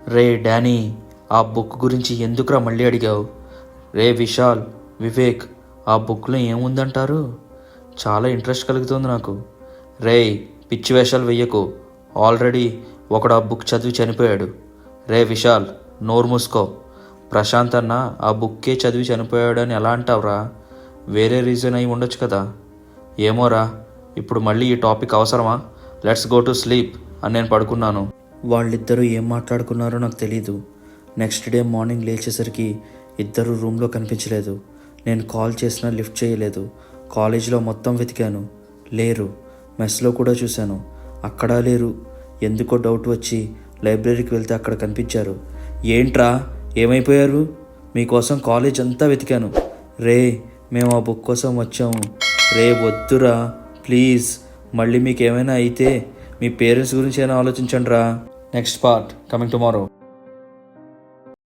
రే Danny, ఆ book గురించి ఎందుకురా మళ్ళీ అడిగావు? రే విశాల్, వివేక్, ఆ బుక్లో ఏముందంటారు? చాలా ఇంట్రెస్ట్ కలుగుతుంది నాకు. రే పిచ్చి వేషాలు వెయ్యకు. ఆల్రెడీ ఒకడు ఆ బుక్ చదివి చనిపోయాడు. రే విశాల్, నోరు మూసుకో. ప్రశాంత్ అన్న ఆ బుక్కే చదివి చనిపోయాడని ఎలా అంటావురా? వేరే రీజన్ అయి ఉండొచ్చు కదా. ఏమోరా, ఇప్పుడు మళ్ళీ ఈ టాపిక్ అవసరమా? లెట్స్ గో టు స్లీప్ అని నేను పడుకున్నాను. వాళ్ళిద్దరూ ఏం మాట్లాడుకున్నారో నాకు తెలీదు. నెక్స్ట్ డే మార్నింగ్ లేచేసరికి ఇద్దరు రూమ్లో కనిపించలేదు. నేను కాల్ చేసినా లిఫ్ట్ చేయలేదు. కాలేజీలో మొత్తం వెతికాను, లేరు. మెస్లో కూడా చూశాను, అక్కడా లేరు. ఎందుకో డౌట్ వచ్చి లైబ్రరీకి వెళ్తే అక్కడ కనిపించారు. ఏంట్రా, ఏమైపోయారు? మీకోసం కాలేజ్ అంతా వెతికాను. రే, మేము ఆ బుక్ కోసం వచ్చాము. రే వద్దురా ప్లీజ్. మళ్ళీ మీకు ఏమైనా అయితే మీ పేరెంట్స్ గురించి అయినా ఆలోచించండి రా. Next part coming tomorrow.